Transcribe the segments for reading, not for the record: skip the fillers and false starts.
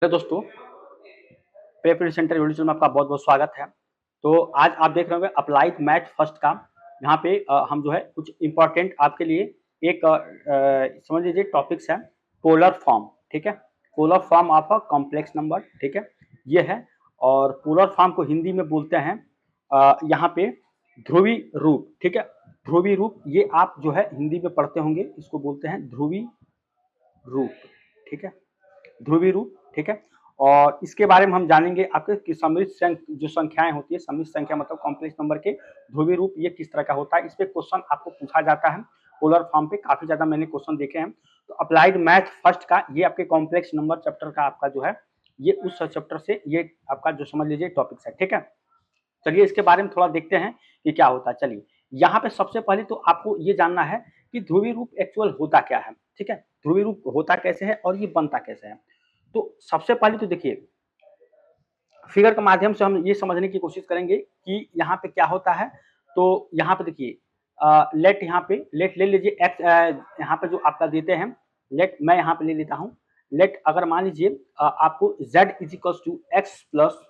Hello दोस्तों, paper centre YouTube में आपका बहुत बहुत स्वागत है। तो आज आप देख रहे होंगे अप्लाइड मैथ फर्स्ट का। यहाँ पे हम जो है कुछ इम्पोर्टेंट आपके लिए एक समझ लीजिए टॉपिक्स है पोलर फॉर्म। ठीक है, polar form of a complex number. ठीक है, ये है। और पोलर फॉर्म को हिंदी में बोलते हैं यहाँ पे ध्रुवी रूप। ठीक है, ध्रुवी रूप ये आप जो है हिंदी में पढ़ते होंगे, इसको बोलते हैं ध्रुवी रूप। ठीक है, ध्रुवी रूप। ठीक है, और इसके बारे में हम जानेंगे आपके कि सम्मिश्र जो संख्याएं होती है, सम्मिश्र संख्या मतलब कॉम्प्लेक्स नंबर के ध्रुवी रूप ये किस तरह का होता है, इस पे क्वेश्चन आपको पूछा जाता है। पोलर फॉर्म पे काफी ज्यादा मैंने क्वेश्चन देखे हैं। तो अप्लाइड मैथ फर्स्ट का ये आपके कॉम्प्लेक्स नंबर चैप्टर का आपका जो है ये उस चैप्टर से ये आपका जो समझ लीजिए टॉपिक्स है। ठीक है, चलिए इसके बारे में थोड़ा देखते हैं कि क्या होता है। चलिए यहाँ पे सबसे पहले तो आपको ये जानना है कि ध्रुवी रूप एक्चुअल होता क्या है। ठीक है, ध्रुवी रूप होता कैसे है और ये बनता कैसे है। तो सबसे पहले तो देखिए फिगर के माध्यम से हम ये समझने की कोशिश करेंगे कि यहाँ पे क्या होता है। तो यहाँ पे देखिए लेट, यहाँ पे लेट ले लीजिए एक्स, यहाँ पे जो आपका देते हैं लेट, मैं यहाँ पे ले लेता हूँ लेट। अगर मान लीजिए आपको z is equal to x plus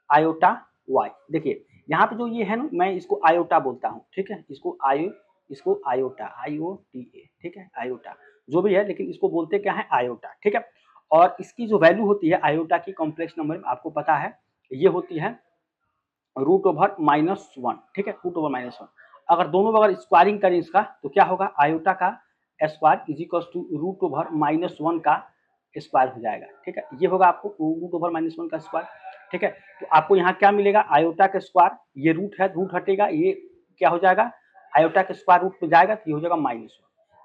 iota y। देखिए यहाँ पे जो ये है ना, मैं इसको आयोटा बोलता हूँ। ठीक है, इसको आयोटा, IOTA। ठीक है, आयोटा जो भी है, लेकिन इसको बोलते क्या है, आयोटा। ठीक है, और इसकी जो वैल्यू होती है आयोटा की कॉम्प्लेक्स नंबर में आपको पता है ये होती है √/-1। ठीक है, √/-1। अगर दोनों अगर स्क्वायरिंग करें इसका तो क्या होगा, आयोटा का स्क्वायर इज इक्वल टू √/-1 का स्क्वायर हो जाएगा। ठीक है, ये होगा आपको √/-1 का स्क्वायर। ठीक है, तो आपको यहाँ क्या मिलेगा, आयोटा का स्क्वायर, ये रूट है, रूट हटेगा, ये क्या हो जाएगा, आयोटा के स्क्वायर रूट पे जाएगा तो ये हो जाएगा -1।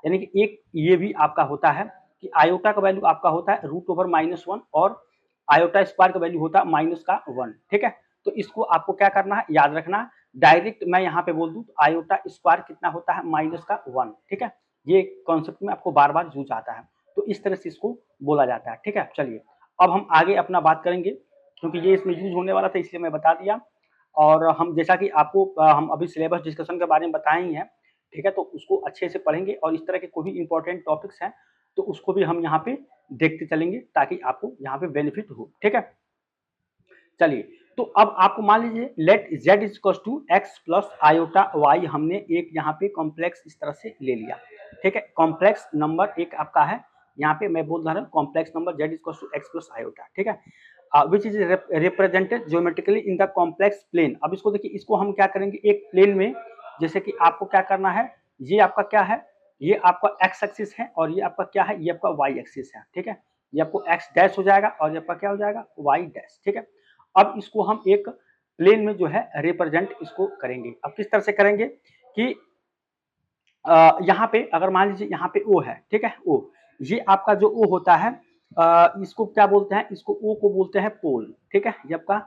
यानी कि एक ये भी आपका होता है कि आयोटा का वैल्यू आपका होता है √/-1 और आयोटा स्क्वायर का वैल्यू होता है -1। ठीक है, तो इसको आपको क्या करना है, याद रखना। डायरेक्ट मैं यहाँ पे बोल दूं तो आयोटा स्क्वायर कितना होता है, -1। ठीक है, ये कॉन्सेप्ट में आपको बार बार यूज आता है, तो इस तरह से इसको बोला जाता है। ठीक है, चलिए अब हम आगे अपना बात करेंगे, क्योंकि ये इसमें यूज होने वाला था इसलिए मैं बता दिया। और हम जैसा कि आपको हम अभी सिलेबस डिस्कशन के बारे में बताए ही हैं। ठीक है, तो उसको अच्छे से पढ़ेंगे और इस तरह के कोई भी इंपॉर्टेंट टॉपिक्स हैं तो उसको भी हम यहाँ पे देखते चलेंगे ताकि आपको यहाँ पे बेनिफिट हो। ठीक है, चलिए तो अब आपको मान लीजिए let z is equal to x plus iota y, हमने एक यहाँ पे कॉम्प्लेक्स इस तरह से ले लिया। ठीक है, कॉम्प्लेक्स नंबर एक आपका है, यहाँ पे मैं बोल रहा हूँ complex number z is equal to x plus iota. ठीक है, which is represented geometrically in the complex plane. अब इसको देखिए, इसको हम क्या करेंगे एक प्लेन में, जैसे कि आपको क्या करना है, ये आपका क्या है, ये आपका एक्स एक्सिस है और ये आपका क्या है, ये आपका वाई एक्सिस है। ठीक है, ये आपको एक्स डैश हो जाएगा और ये आपका क्या हो जाएगा, वाई डैश। ठीक है, अब इसको हम एक प्लेन में जो है रिप्रेजेंट इसको करेंगे। अब किस तरह से करेंगे कि यहाँ पे अगर मान लीजिए यहाँ पे ओ है। ठीक है, ओ, ये आपका जो ओ होता है इसको क्या बोलते हैं, इसको ओ को बोलते हैं पोल। ठीक है, ये आपका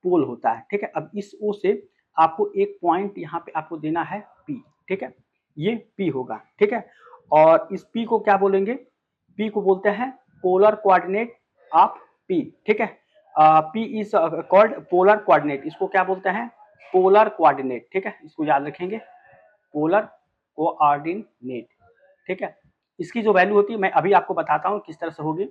पोल होता है। ठीक है, अब इस ओ से आपको एक पॉइंट यहाँ पे आपको देना है पी। ठीक है, ये पी होगा। ठीक है, और इस पी को क्या बोलेंगे, पी को बोलते हैं पोलर कोऑर्डिनेट ऑफ पी। ठीक है, P is called polar coordinate, इसको क्या बोलते हैं, पोलर कोऑर्डिनेट। ठीक है, इसको याद रखेंगे, पोलर कोऑर्डिनेट। ठीक है, इसकी जो वैल्यू होती है मैं अभी आपको बताता हूँ किस तरह से होगी।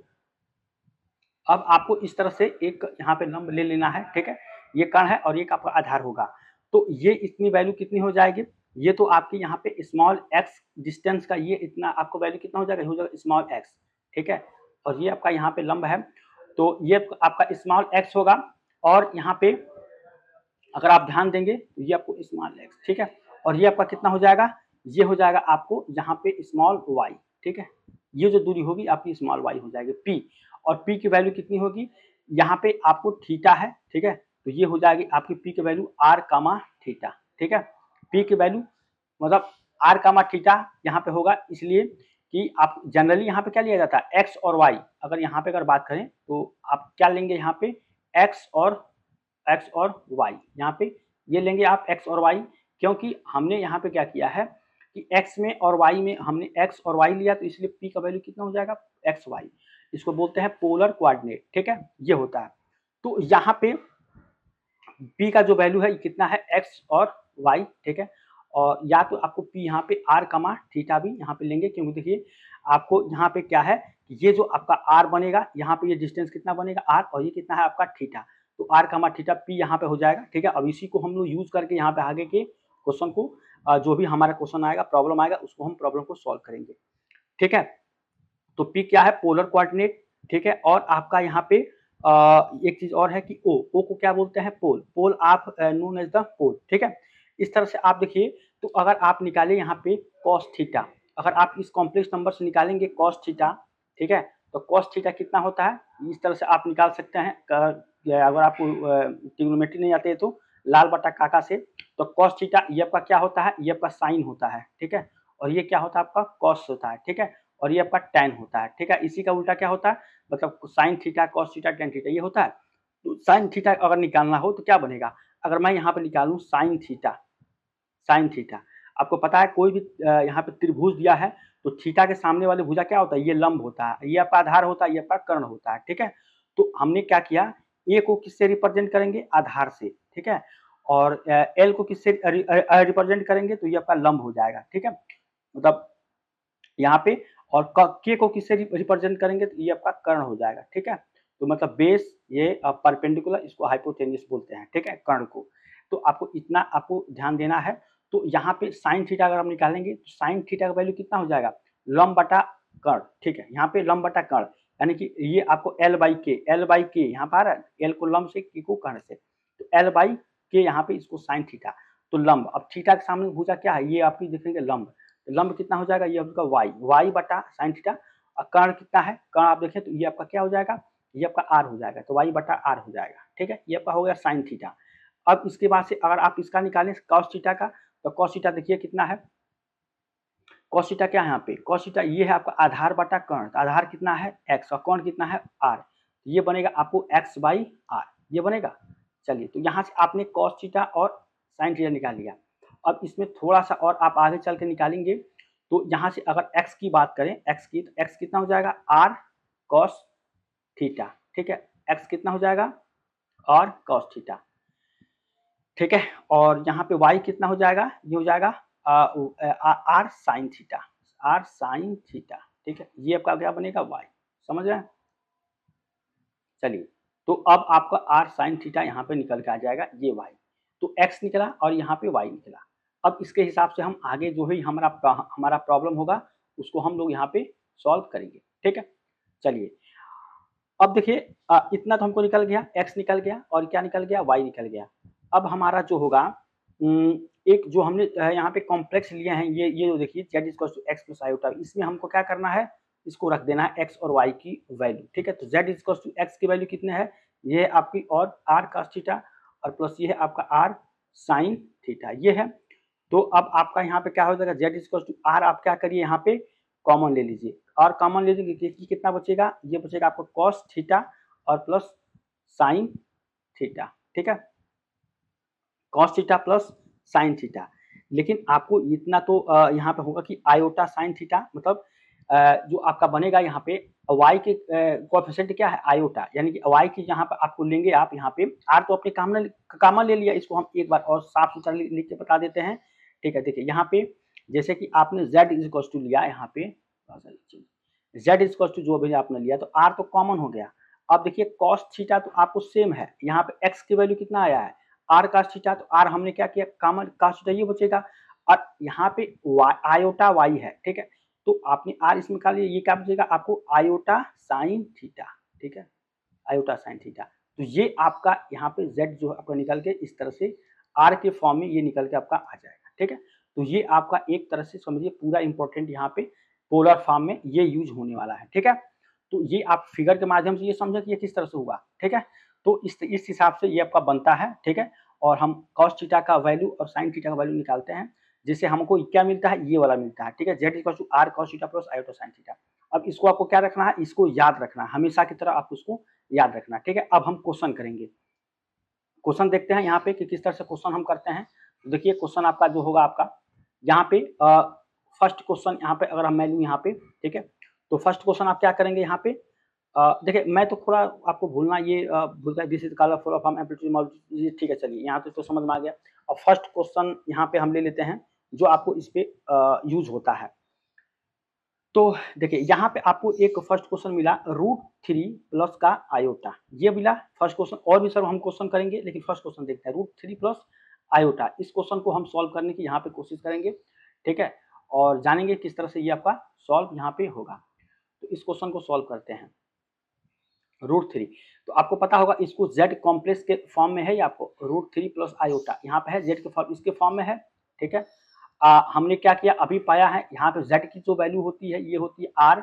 अब आपको इस तरह से एक यहाँ पे लंब ले लेना है। ठीक है, ये कण है और ये आपका आधार होगा, तो ये इतनी वैल्यू कितनी हो जाएगी, ये तो आपकी यहाँ पे स्मॉल एक्स डिस्टेंस का ये इतना आपको वैल्यू कितना हो जाएगा स्मॉल एक्स। ठीक है, और ये आपका यहाँ पे लंब है, तो ये आपका स्मॉल एक्स होगा। और यहाँ पे अगर आप ध्यान देंगे तो ये आपको स्मॉल एक्स। ठीक है, और ये आपका कितना हो जाएगा, ये हो जाएगा आपको यहाँ पे स्मॉल वाई। ठीक है, ये जो दूरी होगी आपकी स्मॉल वाई हो जाएगी पी, और पी की वैल्यू कितनी होगी, यहाँ पे आपको थीटा है। ठीक है, तो ये हो जाएगी आपकी पी की वैल्यू आर कामा थीटा। ठीक है, पी की वैल्यू मतलब आर कामा थीटा यहाँ पे होगा, इसलिए कि आप जनरली यहाँ पे क्या लिया जाता है, एक्स और वाई। अगर यहाँ पे अगर बात करें तो आप क्या लेंगे, यहाँ पे एक्स और वाई, यहाँ पे ये लेंगे आप एक्स और वाई, क्योंकि हमने यहाँ पे क्या किया है कि एक्स में और वाई में हमने एक्स और वाई लिया, तो इसलिए पी का वैल्यू कितना हो जाएगा, एक्स वाई। इसको बोलते हैं पोलर कोऑर्डिनेट। ठीक है, ये होता है। तो यहाँ पे पी का जो वैल्यू है कितना है, एक्स और वाई। ठीक है, और या तो आपको पी यहाँ पे आर कमा थीटा भी यहाँ पे लेंगे, क्योंकि देखिए आपको यहाँ पे क्या है, ये जो आपका आर बनेगा, यहाँ पे ये डिस्टेंस कितना बनेगा आर, और ये कितना है आपका थीटा, तो आर कमा थीटा पी यहाँ पे हो जाएगा, ठीक है। अब इसी को हम लोग यूज करके यहाँ पे आगे के क्वेश्चन को जो भी हमारा क्वेश्चन आएगा, प्रॉब्लम आएगा, उसको हम प्रॉब्लम को सॉल्व करेंगे, ठीक है। तो पी क्या है, पोलर कोऑर्डिनेट, ठीक है। और आपका यहाँ पे एक चीज और है कि ओ को क्या बोलते हैं, पोल, पोल आप नोन एज द पोल, ठीक है। इस तरह से आप देखिए, तो अगर आप निकाले यहाँ पे कॉस थीटा, अगर आप इस कॉम्प्लेक्स नंबर से निकालेंगे कॉस थीटा, ठीक है, तो कॉस थीटा कितना होता है, इस तरह से आप निकाल सकते हैं। अगर आपको ट्रिग्नोमेट्री नहीं आते है तो लाल बटा काका से, तो कॉस थीटा ये आपका क्या होता है, ये आपका साइन होता है, ठीक है, और ये क्या होता है आपका कॉस होता है, ठीक है, और ये आपका टैन होता है, ठीक है। इसी का उल्टा क्या होता है, मतलब sine theta cos theta tan theta ये होता है। तो साइन थीटा अगर निकालना हो तो क्या बनेगा, अगर मैं यहाँ पे निकालूं साइन थीटा, साइन थीटा, आपको पता है कोई भी यहाँ पे त्रिभुज दिया है तो थीटा के सामने वाले भुजा क्या होता है, ये लंब होता है, ये आपका आधार होता है, ये आपका कर्ण होता है, ठीक है। तो हमने क्या किया, ए को किससे रिप्रेजेंट करेंगे, आधार से, ठीक है, और एल को किससे रिप्रेजेंट करेंगे, तो ये आपका लंब हो जाएगा, ठीक है, मतलब यहाँ पे, और के को किससे रिप्रेजेंट करेंगे, तो ये आपका कर्ण हो जाएगा, ठीक है। तो मतलब बेस ये परपेंडिकुलर, इसको हाइपोटेन्यूस बोलते हैं, ठीक है, कर्ण को। तो आपको इतना आपको ध्यान देना है। तो यहाँ पे साइन थीटा अगर हम निकालेंगे तो साइन थीटा का वैल्यू कितना हो जाएगा, लंब बटा कर्ण, ठीक है, यहाँ पे लंब बटा कर्ण, यानी कि ये आपको एल बाई के यहाँ पर आ रहा है, एल को लंब से, के को कर्ण से, तो एल बाई के यहाँ पे इसको साइन थीटा, तो लंब, अब थीटा के सामने भुजा क्या है, ये आपकी देखेंगे लंब, लंब कितना हो जाएगा, ये आपका वाई बटा साइन थीटा, और कर्ण कितना है, कर्ण आप देखें तो ये आपका क्या हो जाएगा, ये आपका आर हो जाएगा, तो वाई बटा आर हो जाएगा, ठीक है, ये आपका हो गया साइन थीटा। अब इसके बाद से अगर आप इसका निकालें कॉस थीटा का, तो कॉस थीटा देखिए कितना है, कॉस थीटा क्या है यहाँ पे, कॉस थीटा ये है आपका आधार बटा कर्ण, आधार कितना है एक्स और कर्ण कितना है आर, ये बनेगा आपको एक्स बाई आर, ये बनेगा। चलिए, तो यहाँ से आपने कॉस थीटा और साइन थीटा निकाल लिया। अब इसमें थोड़ा सा और आप आगे चल के निकालेंगे, तो यहाँ से अगर x की बात करें, x की, तो x कितना हो जाएगा, r cos थीटा, ठीक है, x कितना हो जाएगा, r cos थीटा, ठीक है, और यहाँ पे y कितना हो जाएगा, ये हो जाएगा r sin theta, r sin theta, ठीक है, ये आपका क्या बनेगा y, समझ रहे हैं। चलिए, तो अब आपका r sin थीटा यहाँ पे निकल के आ जाएगा, ये y, तो x निकला और यहाँ पे y निकला। अब इसके हिसाब से हम आगे जो है हमारा प्रॉब्लम होगा उसको हम लोग यहाँ पे सॉल्व करेंगे, ठीक है। चलिए, अब देखिए इतना तो हमको निकल गया, x निकल गया और क्या निकल गया, y निकल गया। अब हमारा जो होगा एक जो हमने यहाँ पे कॉम्प्लेक्स लिए हैं, ये जो देखिए z equal to x plus iota, इसमें हमको क्या करना है, इसको रख देना है x और y की वैल्यू, ठीक है। तो z इक्वल टू एक्स की वैल्यू कितने है, ये है आपकी और r cos थीटा और प्लस ये है आपका r sin थीटा, ये है। तो अब आपका यहाँ पे क्या हो जाएगा, z इक्वल टू r, आप क्या करिए यहाँ पे कॉमन ले लीजिए, और कॉमन ले लीजिए कितना बचेगा, ये बचेगा आपको cos थीटा और प्लस sin थीटा, ठीक है, cos theta plus sin theta. लेकिन आपको इतना तो यहाँ पे होगा कि आयोटा sin थीटा, मतलब जो आपका बनेगा यहाँ पे y के कोएफिशिएंट क्या है, आयोटा, यानी कि y की यहाँ पे आपको लेंगे, आप यहाँ पे r तो अपने कॉमन ले लिया, इसको हम एक बार और साफ सुथरा लिख के बता देते हैं, ठीक है। देखिए यहाँ पे जैसे कि आपने z इज इक्वल टू लिया, यहाँ पे z इज इक्वल टू जो भी आपने लिया, तो r तो कॉमन हो गया। अब देखिए cos थीटा तो आपको सेम है, यहाँ पे x की वैल्यू कितना आया है, r cos थीटा, तो r हमने क्या किया, कॉमन cos थीटा ये बचेगा, और यहाँ पे आयोटा y है, ठीक है, तो आपने r इसमें निकाल लिया, ये क्या बचेगा आपको, आयोटा साइन थीटा, ठीक है, आयोटा साइन थीटा। तो ये आपका यहाँ पे z जो आपका निकल के इस तरह से r के फॉर्म में ये निकल के आपका आ जाएगा, ठीक है। तो ये आपका एक तरह से समझिए पूरा इंपॉर्टेंट यहाँ पे पोलर फॉर्म में ये यूज होने वाला है, ठीक है। तो ये आप फिगर के माध्यम से ये समझे कि ये किस तरह से होगा, ठीक है। तो इस हिसाब से ये आपका बनता है, ठीक है, और हम cos थीटा का वैल्यू और sin थीटा का वैल्यू निकालते हैं, जिससे हमको क्या मिलता है, ये वाला मिलता है, ठीक है, z equal to r cos theta plus iota sin theta. अब इसको आपको क्या रखना है, इसको याद रखना है, हमेशा की तरह आपको उसको याद रखना है, ठीक है। अब हम क्वेश्चन करेंगे, क्वेश्चन देखते हैं यहाँ पे कि किस तरह से क्वेश्चन हम करते हैं। तो देखिए क्वेश्चन आपका जो होगा आपका यहाँ पे फर्स्ट क्वेश्चन यहाँ पे अगर हम मैं लूँ यहाँ पे, ठीक है, तो फर्स्ट क्वेश्चन आप क्या करेंगे यहाँ पे, देखिए मैं तो थोड़ा आपको भूलना ये भूलता है, this is called for form amplitude multiplicity, ठीक है। चलिए यहाँ तो समझ में आ गया। और फर्स्ट क्वेश्चन यहाँ पे हम ले लेते हैं, जो आपको इस पे यूज होता है। तो देखिए यहाँ पे आपको एक फर्स्ट क्वेश्चन मिला √3 प्लस का आयोटा, ये मिला फर्स्ट क्वेश्चन। और भी सर हम क्वेश्चन करेंगे, लेकिन फर्स्ट क्वेश्चन देखते हैं √3 प्लस आयोटा। इस क्वेश्चन को हम सॉल्व करने की यहाँ पे कोशिश करेंगे, ठीक है, और जानेंगे किस तरह से ये आपका सॉल्व यहाँ पे होगा। तो इस क्वेश्चन को सॉल्व करते हैं। √3, तो आपको पता होगा इसको z कॉम्प्लेक्स के फॉर्म में है, ये आपको √3 प्लस आयोटा यहाँ पे है, z के फॉर्म इसके फॉर्म में है, ठीक है। हमने क्या किया अभी पाया है, यहाँ पे z की जो वैल्यू होती है ये होती है r,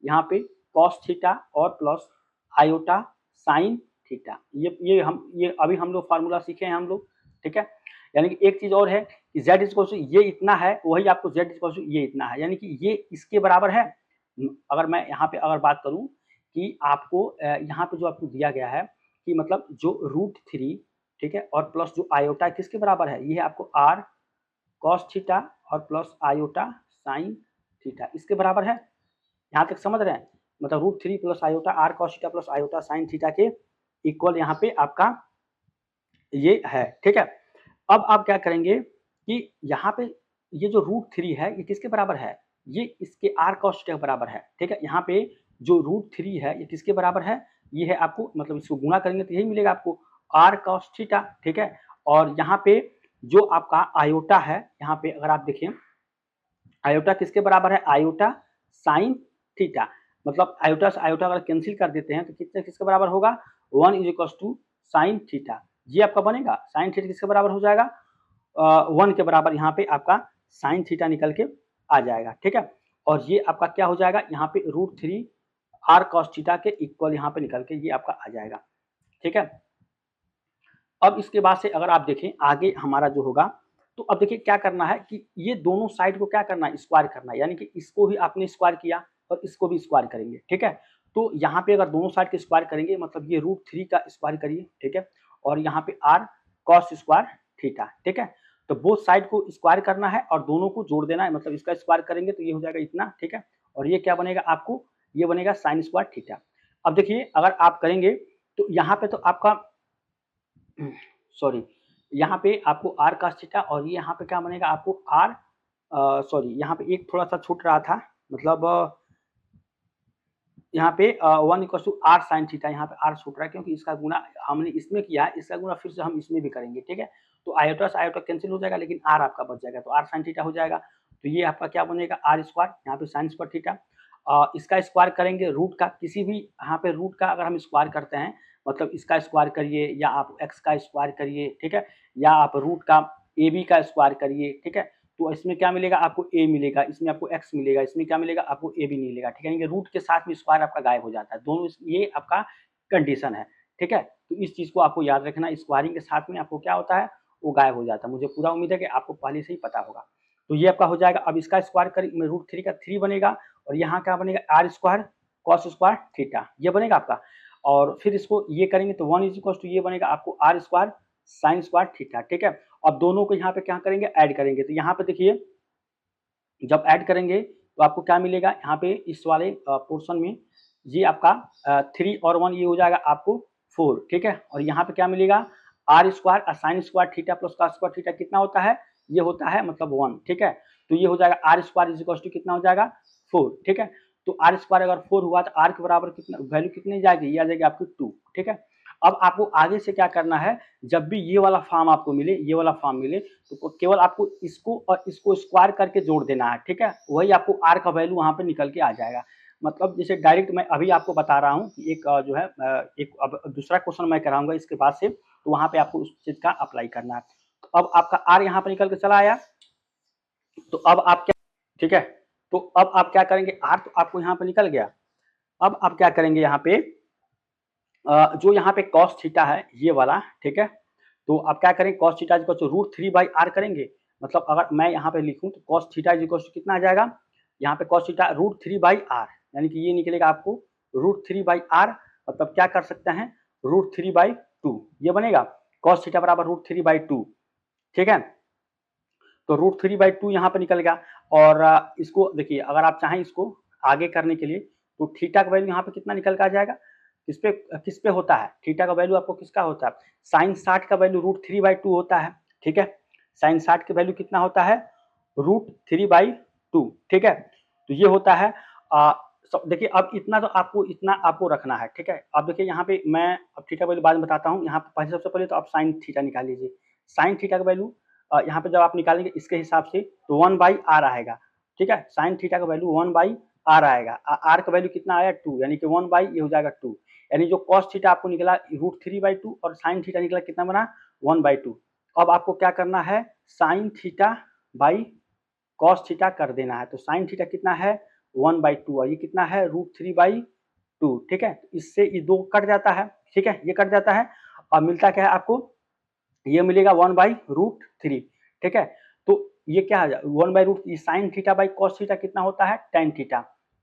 यहाँ पे cos थीटा और प्लस आयोटा साइन थीटा। ये अभी हम लोग फार्मूला सीखे हैं हम लोग, ठीक है। यानी कि एक चीज और है कि z इक्वल टू ये इतना है, वही आपको z इक्वल टू ये इतना है, यानी कि ये इसके बराबर है। अगर मैं यहाँ पे अगर बात करूँ कि आपको यहाँ पे जो आपको दिया गया है कि मतलब जो √3, ठीक है, और प्लस जो आयोटा किसके बराबर है, ये है आपको r cos थीटा और प्लस आयोटा साइन थीटा, इसके बराबर है। यहाँ तक समझ रहे हैं, मतलब √3 plus iota r cos theta plus iota sine theta के इक्वल यहाँ पे आपका ये है, ठीक है। अब आप क्या करेंगे कि यहाँ पे ये जो √3 है ये किसके बराबर है, ये इसके r cos थीटा के बराबर है, ठीक है। यहाँ पे जो √3 है ये किसके बराबर है, ये है आपको मतलब इसको गुणा करेंगे तो यही मिलेगा आपको r cos थीटा, ठीक है। और यहाँ पे जो आपका आयोटा है, यहाँ पे अगर आप देखें आयोटा किसके बराबर है, आयोटा साइन थीटा, मतलब आयोटा से आयोटा अगर कैंसिल कर देते हैं तो कितने किसके बराबर होगा, 1 is equal to sine theta, ये आपका बनेगा। साइन थीटा किसके बराबर हो जाएगा, 1 के बराबर यहाँ पे आपका साइन थीटा निकल के आ जाएगा, ठीक है। और ये आपका क्या हो जाएगा, यहाँ पे √3 r cos थीटा के इक्वल यहाँ पे निकल के ये आपका आ जाएगा, ठीक है। अब इसके बाद से अगर आप देखें आगे हमारा जो होगा, तो अब देखिए क्या करना है कि ये दोनों साइड को क्या करना है, स्क्वायर करना है, यानी कि इसको भी आपने स्क्वायर किया और इसको भी स्क्वायर करेंगे, ठीक है। तो यहाँ पे अगर दोनों साइड के स्क्वायर करेंगे मतलब ये √3 का स्क्वायर करिए, ठीक है, और यहाँ पे r cos स्क्वायर थीटा, ठीक है। तो बोथ साइड को स्क्वायर करना है और दोनों को जोड़ देना है, मतलब इसका स्क्वायर करेंगे तो ये हो जाएगा इतना, ठीक है। और ये क्या बनेगा आपको, ये बनेगा साइन स्क्वायर थीटा। अब देखिए अगर आप करेंगे तो यहाँ पे तो आपका सॉरी यहाँ पे आपको r cos थीटा और ये यहाँ पे क्या बनेगा आपको r सॉरी यहाँ पे एक थोड़ा सा छूट रहा था, मतलब यहाँ पे 1 equal to r sine theta, यहाँ पे r छूट रहा है क्योंकि इसका गुणा हमने इसमें किया है, इसका गुणा फिर से हम इसमें भी करेंगे, ठीक है। तो आयोटा से आयोटा कैंसिल हो जाएगा लेकिन r आपका बच जाएगा, तो r साइन थीटा हो जाएगा। तो ये आपका क्या बनेगा r स्क्वायर, यहाँ पे साइन स्क्वायर थीटा, इसका स्क्वायर करेंगे रूट का, किसी भी यहाँ पे रूट का अगर हम स्क्वायर करते हैं मतलब इसका स्क्वायर करिए या आप x का स्क्वायर करिए, ठीक है, या आप रूट का ab का स्क्वायर करिए, ठीक है। तो इसमें क्या मिलेगा आपको a मिलेगा, इसमें आपको x मिलेगा, इसमें क्या मिलेगा आपको a भी नहीं मिलेगा, ठीक है। यानी कि रूट के साथ में स्क्वायर आपका गायब हो जाता है, दोनों ये आपका कंडीशन है, ठीक है। तो इस चीज को आपको याद रखना, स्क्वायरिंग के साथ में आपको क्या होता है वो गायब हो जाता है। मुझे पूरा उम्मीद है कि आपको पहले से ही पता होगा। तो ये आपका हो जाएगा। अब इसका स्क्वायर कर √3 का 3 बनेगा और यहाँ क्या बनेगा r square cos square theta, ये बनेगा आपका। और फिर इसको ये करेंगे तो 1 इज इक्वल टू ये बनेगा आपको r square sine square theta, ठीक है। अब दोनों को यहाँ पे क्या करेंगे ऐड करेंगे, तो यहाँ पे देखिए जब ऐड करेंगे तो आपको क्या मिलेगा, यहाँ पे इस वाले पोर्शन में ये आपका 3 और 1 ये हो जाएगा आपको 4, ठीक है। और यहाँ पे क्या मिलेगा r square sine square theta plus cos square theta कितना होता है, ये होता है मतलब 1, ठीक है। तो ये हो जाएगा r square is equal to कितना हो जाएगा 4, ठीक है। तो r स्क्वायर अगर 4 हुआ तो r के बराबर कितना वैल्यू कितनी जाएगी, ये आ जाएगी आपकी 2, ठीक है। अब आपको आगे से क्या करना है, जब भी ये वाला फॉर्म आपको मिले, ये वाला फॉर्म मिले तो केवल आपको इसको और इसको स्क्वायर करके जोड़ देना है, ठीक है। वही आपको r का वैल्यू वहां पे निकल के आ जाएगा। मतलब जैसे डायरेक्ट मैं अभी आपको बता रहा हूँ कि एक जो है एक अब दूसरा क्वेश्चन मैं कराऊंगा इसके बाद से, तो वहां पे आपको उस चीज का अप्लाई करना है। तो अब आपका r यहाँ पे निकल के चला आया, तो अब आप क्या, ठीक है, तो अब आप क्या करेंगे, r तो आपको यहाँ पे निकल गया। अब आप क्या करेंगे यहाँ पे जो यहाँ पे cos थीटा है ये वाला, ठीक है। तो आप क्या करेंगे cos theta equal to √3/r करेंगे, मतलब अगर मैं यहाँ पे लिखूं तो cos थीटा इक्वल टू कितना आ जाएगा, यहाँ पे cos थीटा √3/r, यानी कि ये निकलेगा आपको √3/r, मतलब क्या कर सकते हैं √3/2, ये बनेगा cos थीटा बराबर √3/2, ठीक है। तो √3/2 यहाँ पे निकल गया। और इसको देखिए अगर आप चाहें इसको आगे करने के लिए तो थीटा का वैल्यू यहाँ पे कितना निकल के आ जाएगा, किस पे होता है थीटा का वैल्यू आपको किसका होता है, साइन 60 का वैल्यू √3/2 होता है, ठीक है। साइन 60 का वैल्यू कितना होता है √3/2, ठीक है। तो ये होता है देखिए अब इतना तो आपको रखना है, ठीक है। अब देखिए यहाँ पे मैं अब थीटा वैल्यू बाद में बताता हूँ। यहाँ पे सबसे पहले तो आप साइन थीटा निकाल लीजिए। साइन थीटा का वैल्यू यहाँ पे जब आप निकालेंगे इसके हिसाब से तो 1/r आएगा, ठीक है। साइन थीटा का वैल्यू 1/r आएगा। r का वैल्यू कितना आया 2, यानी कि 1 बाई ये हो जाएगा 2, यानी जो कॉस थीटा आपको निकला √3/2 और साइन थीटा निकला कितना बना 1/2। अब आपको क्या करना है, sine theta by cos theta कर देना है। तो साइन थीटा कितना है 1/2 और ये कितना है √3/2, ठीक है। इससे ये 2 कट जाता है, ठीक है, ये कट जाता है और मिलता क्या है आपको, ये मिलेगा 1/√3, ठीक है। तो ये क्या है 1/√, sine theta by cos theta कितना होता है tan थीटा,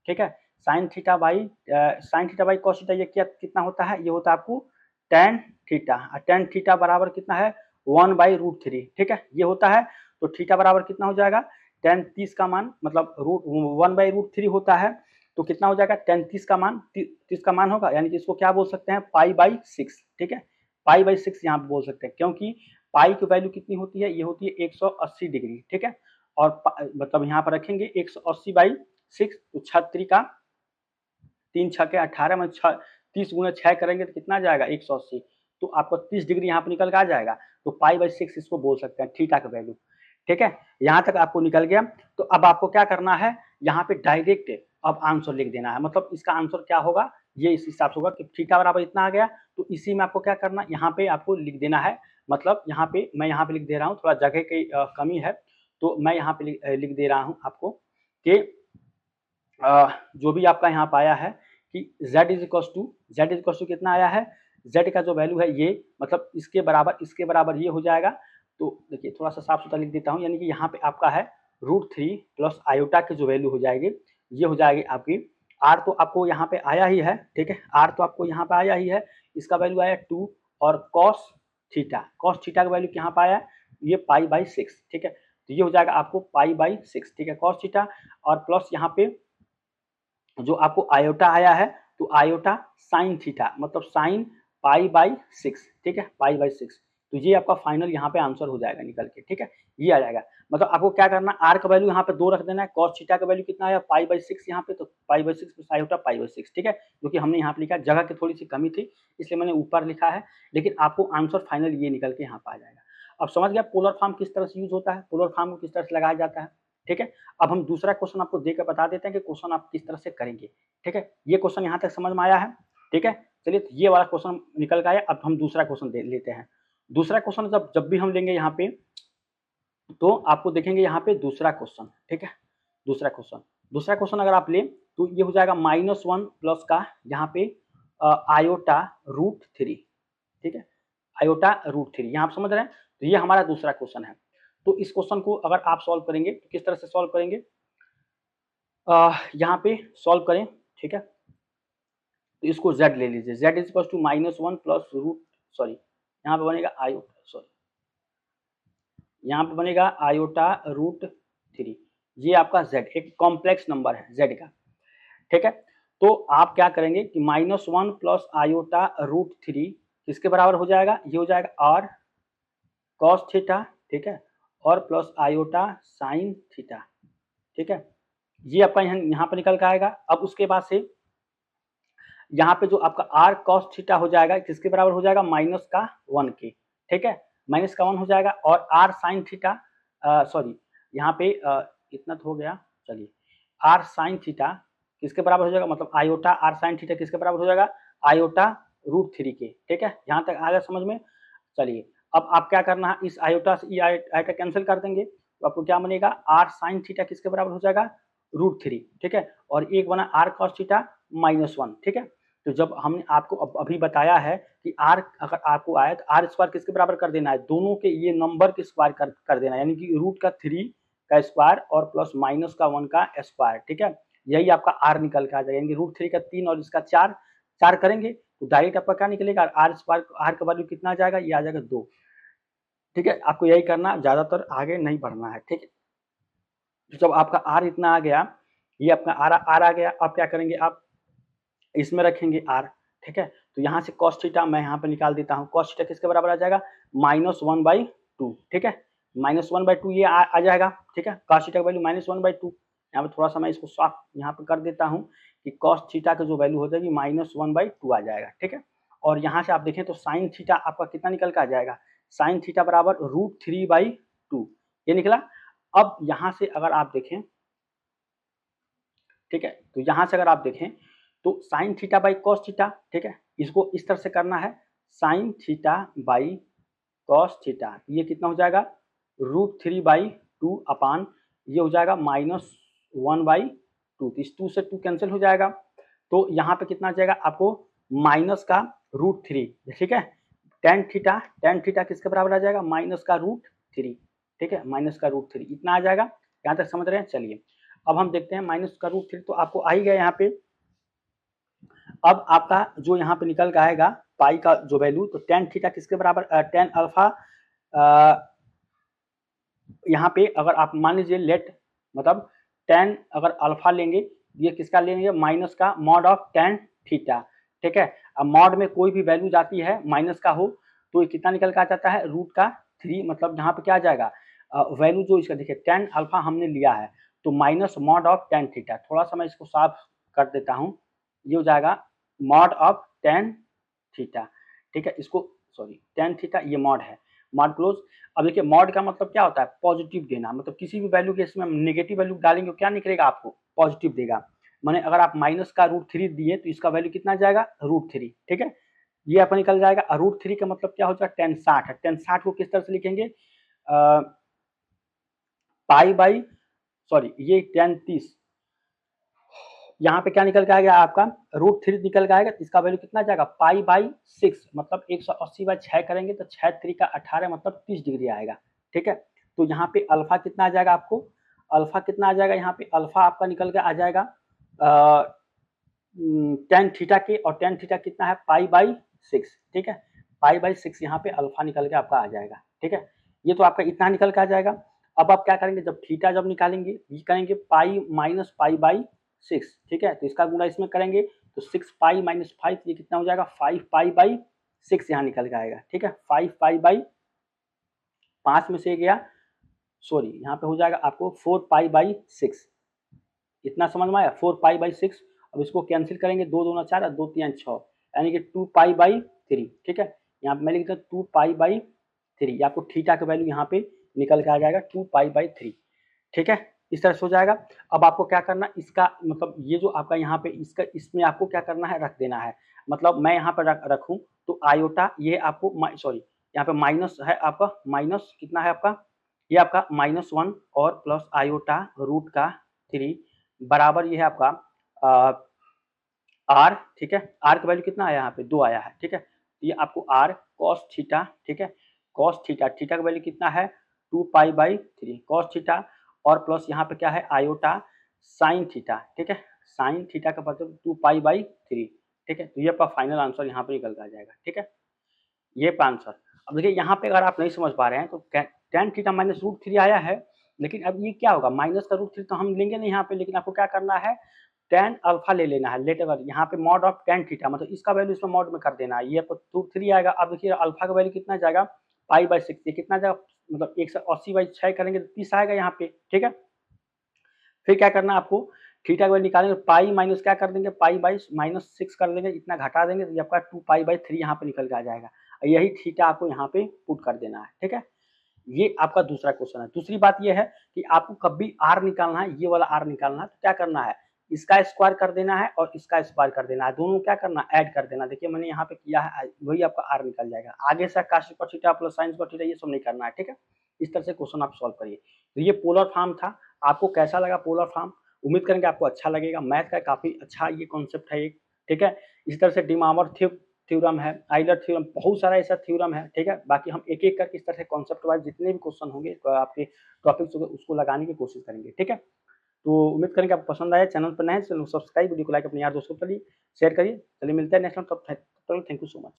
ठीक है। Sine theta by cos theta ये क्या कितना होता है, ये होता है आपको tan थीटा। tan थीटा बराबर कितना है 1/√3, ठीक है, ये होता है। तो थीटा बराबर कितना हो जाएगा tan 30 का मान, मतलब 1/√3 होता है, तो कितना हो जाएगा tan 30 का मान होगा, यानी कि इसको क्या बोल सकते हैं π/6, ठीक है। π/6 यहाँ पे बोल सकते हैं, क्योंकि पाई की वैल्यू कितनी होती है, ये होती है 180 डिग्री, ठीक है। और मतलब यहाँ पर रखेंगे 180/6, तो 6 का 3 छके 18 में 30 गुना 6 करेंगे तो कितना जाएगा 180, तो आपको 30 डिग्री यहाँ पर निकल के आ जाएगा। तो π/6 इसको बोल सकते हैं थीटा का वैल्यू, ठीक है। यहाँ तक आपको निकल गया। तो अब आपको क्या करना है, यहाँ पे डायरेक्ट अब आंसर लिख देना है। मतलब इसका आंसर क्या होगा, ये इस हिसाब से होगा कि थीटा बराबर इतना आ गया, तो इसी में आपको क्या करना, यहाँ पे आपको लिख देना है। मतलब यहाँ पे मैं यहाँ पे लिख दे रहा हूँ, थोड़ा जगह की कमी है, तो मैं यहाँ पे लिख दे रहा हूँ आपको कि जो भी आपका यहाँ पे आया है कि z कितना आया है, z का जो वैल्यू है ये, मतलब इसके बराबर ये हो जाएगा। तो देखिए थोड़ा सा साफ सुथरा लिख देता हूँ, यानी कि यहाँ पे आपका है √3 प्लस आयोटा की जो वैल्यू हो जाएगी, ये हो जाएगी आपकी r, तो आपको यहाँ पे आया ही है, ठीक है। r तो आपको यहाँ पे आया ही है, इसका वैल्यू आया 2, और कॉस थीटा का वैल्यू यहाँ पे आया ये π/6, ठीक है। तो ये हो जाएगा आपको π/6, ठीक है, कॉस थीटा, और प्लस यहाँ पे जो आपको आयोटा आया है, तो आयोटा साइन थीटा, मतलब साइन π/6, ठीक है, π/6। तो ये आपका फाइनल यहाँ पे आंसर हो जाएगा निकल के, ठीक है, ये आ जाएगा। मतलब आपको क्या करना, r का वैल्यू यहाँ पे 2 रख देना है, cos थीटा का वैल्यू कितना आया π/6 यहाँ पे, तो π/6 प्लस आयोटा π/6, ठीक है, जो कि हमने यहाँ पे लिखा, जगह की थोड़ी सी कमी थी इसलिए मैंने ऊपर लिखा है, लेकिन आपको आंसर फाइनल ये निकल के यहाँ पे आ जाएगा। अब समझ गया पोलर फॉर्म किस तरह से यूज होता है, पोलर फॉर्म को किस तरह से लगाया जाता है, ठीक है। अब हम दूसरा क्वेश्चन आपको देकर बता देते हैं कि क्वेश्चन आप किस तरह से करेंगे, ठीक है। ये क्वेश्चन यहाँ तक समझ में आया है, ठीक है। चलिए तो ये वाला क्वेश्चन निकल गया। अब हम दूसरा क्वेश्चन लेते हैं। दूसरा क्वेश्चन जब भी हम लेंगे यहाँ पे, तो आपको देखेंगे यहाँ पे दूसरा क्वेश्चन, ठीक है। दूसरा क्वेश्चन अगर आप लें तो ये हो जाएगा -1 प्लस का यहाँ पे आयोटा √3, ठीक है, आयोटा √3, यहाँ आप समझ रहे हैं। तो ये हमारा दूसरा क्वेश्चन है। तो इस क्वेश्चन को अगर आप सॉल्व करेंगे तो किस तरह से सॉल्व करेंगे, यहाँ पे सॉल्व करें, ठीक है। तो इसको z ले लीजिए, z is equal to -1 plus यहाँ पे बनेगा यहाँ पे बनेगा आयोटा √3, ये आपका z एक कॉम्प्लेक्स नंबर है z का, ठीक है। तो आप क्या करेंगे कि -1 प्लस आयोटा √3 किसके बराबर हो जाएगा, ये हो जाएगा r cos थीटा, ठीक है, और प्लस आयोटा साइन थीटा, ठीक है। ये आपका यहाँ पर निकल के आएगा। अब उसके बाद से यहाँ पे जो आपका r cos थीटा हो जाएगा किसके बराबर हो जाएगा, -1 के, ठीक है, -1 हो जाएगा। और r साइन थीटा यहाँ पे इतना तो हो गया, चलिए r साइन थीटा किसके बराबर हो जाएगा, मतलब आयोटा r साइन थीटा किसके बराबर हो जाएगा, आयोटा √3 के, ठीक है। यहाँ तक आ गया समझ में। चलिए अब आप क्या करना है, इस आयोटा से आयोटा कैंसिल कर देंगे, तो आपको क्या बनेगा, r साइन थीटा किसके बराबर हो जाएगा √3, ठीक है, और एक बना r cos थीटा -1, ठीक है। तो जब हमने आपको अभी बताया है कि r अगर आपको आया तो r स्क्वायर किसके बराबर कर देना है, दोनों के ये नंबर के स्क्वायर कर देना है, यानी कि √3 का स्क्वायर और प्लस -1 का स्क्वायर, ठीक है। यही आपका r निकल के आ जाएगा, यानी √3 का 3 और इसका 4 करेंगे तो डायरेक्ट आपका क्या निकलेगा, r स्क्वायर, r का वैल्यू कितना आ जाएगा, ये आ जाएगा 2, ठीक है। आपको यही करना, ज्यादातर आगे नहीं बढ़ना है, ठीक है। जब आपका r इतना आ गया, ये अपना r आ गया, अब क्या करेंगे आप इसमें रखेंगे r, ठीक है। तो यहाँ से cos थीटा मैं यहाँ पे निकाल देता हूँ, cos थीटा किसके बराबर आ जाएगा, -1/2, ठीक है, -1/2 ये आ जाएगा, ठीक है। cos थीटा का वैल्यू -1/2। यहाँ पे थोड़ा सा मैं इसको साफ यहाँ पे कर देता हूँ कि cos थीटा का जो वैल्यू हो जाएगी -1/2 आ जाएगा, ठीक है। और यहाँ से आप देखें तो sin थीटा आपका कितना निकल के आ जाएगा, sin थीटा बराबर √3/2 ये निकला। अब यहाँ से अगर आप देखें, ठीक है, तो यहाँ से अगर आप देखें तो sin theta by cos theta, ठीक है, इसको इस तरह से करना है, sin theta by cos theta, ये कितना हो जाएगा √3/2 अपान ये हो जाएगा -1/2, तो इस 2 से 2 कैंसिल हो जाएगा। तो यहाँ पे कितना आ जाएगा आपको माइनस का √3, ठीक है। tan थीटा किसके बराबर आ जाएगा, माइनस का √3, ठीक है, माइनस का √3 इतना आ जाएगा। यहाँ तक समझ रहे हैं। चलिए अब हम देखते हैं माइनस का √3 तो आपको आ ही गया यहाँ पे। अब आपका जो यहाँ पे निकल के आएगा पाई का जो वैल्यू, तो tan थीटा किसके बराबर, tan अल्फा, यहाँ पे अगर आप मान लीजिए लेट मतलब tan अगर अल्फा लेंगे, ये किसका लेंगे, माइनस का मॉड ऑफ tan थीटा, ठीक है। अब मॉड में कोई भी वैल्यू जाती है माइनस का हो तो ये कितना निकल के आ जाता है √3, मतलब यहाँ पे क्या आ जाएगा वैल्यू जो इसका देखिए tan अल्फा हमने लिया है तो minus mod of tan theta, थोड़ा सा मैं इसको साफ कर देता हूँ, ये हो जाएगा मॉड ऑफ tan थीटा, ठीक है। इसको सॉरी tan थीटा ये मॉड है, मॉड क्लोज। अब देखिए मॉड का मतलब क्या होता है, पॉजिटिव देना, मतलब किसी भी वैल्यू के इसमें हम नेगेटिव वैल्यू डालेंगे क्या निकलेगा आपको, पॉजिटिव देगा। माने अगर आप माइनस का √3 दिए तो इसका वैल्यू कितना जाएगा √3, ठीक है, ये आपका निकल जाएगा। √3 का मतलब क्या हो जाएगा tan 60 है, tan 60 को किस तरह से लिखेंगे, पाई बाई सॉरी ये tan 30, यहाँ पे क्या निकल के आ गया आपका √3 निकल के आएगा, इसका वैल्यू कितना जाएगा पाई बाई 6, मतलब 180/6 करेंगे तो 6 3 का 18 मतलब 30 डिग्री आएगा, ठीक है। तो यहाँ पे अल्फा कितना आ जाएगा आपको, अल्फा कितना आ जाएगा, यहाँ पे अल्फा आपका निकल के आ जाएगा tan थीटा के, और tan थीटा कितना है पाई बाई 6, ठीक है, पाई बाई 6 यहाँ पे अल्फा निकल के आपका आ जाएगा, ठीक है। ये तो आपका इतना निकल के आ जाएगा। अब आप क्या करेंगे, जब थीटा जब निकालेंगे ये करेंगे पाई माइनस पाई बाई 6, ठीक है, तो इसका गुणा इसमें करेंगे तो 6 पाई माइनस 5 ये कितना हो जाएगा 5 पाई बाई 6 यहाँ निकल के आएगा, ठीक है। 5 पाई बाई 5 में से गया सॉरी यहाँ पे हो जाएगा आपको 4 पाई बाई 6, इतना समझ में आया, 4 पाई बाई 6। अब इसको कैंसिल करेंगे, 2 दूना 4 और 2 3 6, यानी कि 2 पाई बाई 3, ठीक है। यहाँ पे मैं लिखता हूँ 2 पाई बाई 3, आपको थीटा का वैल्यू यहाँ पे निकल के आ जाएगा 2 पाई बाई 3, ठीक है, इस तरह से हो जाएगा। अब आपको क्या करना, इसका मतलब ये जो आपका यहाँ पे इसका इसमें आपको क्या करना है, रख देना है, मतलब मैं यहाँ पर रखूँ तो आयोटा ये आपको सॉरी यहाँ पे माइनस है आपका, माइनस कितना है आपका, ये आपका -1 और प्लस आयोटा रूट का 3 बराबर ये है आपका आर, ठीक है। आर का वैल्यू कितना आया यहाँ पे 2 आया है, ठीक है। ये आपको आर कॉस थीटा, ठीक है, कॉस थीटा, थीटा का वैल्यू कितना है 2 पाई बाई 3 कॉस थीटा, और प्लस यहाँ पे क्या है आयोटा साइन थीटा, ठीक है, साइन थीटा का मतलब 2 पाई बाई 3, ठीक है। तो ये आपका फाइनल आंसर यहाँ पे निकल के आ जाएगा, ठीक है, ये आंसर। अब देखिए यहाँ पे अगर आप नहीं समझ पा रहे हैं तो tan थीटा माइनस √3 आया है, लेकिन अब ये क्या होगा, माइनस का √3 तो हम लेंगे नहीं यहाँ पे, लेकिन आपको क्या करना है tan अल्फा ले लेना है, लेट अगर यहाँ पे मॉड ऑफ tan थीटा, मतलब इसका वैल्यू इसमें मॉड में कर देना है, ये आपको √3 आएगा। अब देखिए अल्फा का वैल्यू कितना जाएगा पाई बाई 6, ये कितना जाएगा, मतलब 180/6 करेंगे तो 30 आएगा यहाँ पे, ठीक है। फिर क्या करना है आपको, थीटा का वैल्यू निकालेंगे, पाई माइनस क्या कर देंगे पाई बाई -6 कर देंगे, इतना घटा देंगे तो ये आपका 2 पाई बाई 3 यहाँ पे निकल के आ जाएगा, यही थीटा आपको यहाँ पे पुट कर देना है, ठीक है। ये आपका दूसरा क्वेश्चन है। दूसरी बात ये है कि आपको कभी आर निकालना है, ये वाला आर निकालना है तो क्या करना है, इसका स्क्वायर कर देना है और इसका स्क्वायर कर देना है, दोनों क्या करना ऐड कर देना। देखिए मैंने यहाँ पे किया है, वही आपका आर निकल जाएगा। आगे से cos square theta plus sine square theta ये सब नहीं करना है, ठीक है। इस तरह से क्वेश्चन आप सॉल्व करिए। तो ये पोलर फॉर्म था, आपको कैसा लगा पोलर फॉर्म, उम्मीद करेंगे आपको अच्छा लगेगा। मैथ का काफी अच्छा ये कॉन्सेप्ट है एक, ठीक है। इस तरह से डिमावर थ्योरम है, आइलर थ्योरम, बहुत सारा ऐसा थ्योरम है, ठीक है। बाकी हम एक एक करके इस तरह से कॉन्सेप्ट वाइज जितने भी क्वेश्चन होंगे आपके टॉपिक्स होंगे उसको लगाने की कोशिश करेंगे, ठीक है। तो उम्मीद करेंगे आपको पसंद आया। चैनल पर नए हैं चैनल सब्सक्राइब, वीडियो को लाइक, अपने यार दोस्तों के लिए शेयर करिए। चलिए मिलते हैं नेक्स्ट टाइम, तब तक थैंक यू सो मच।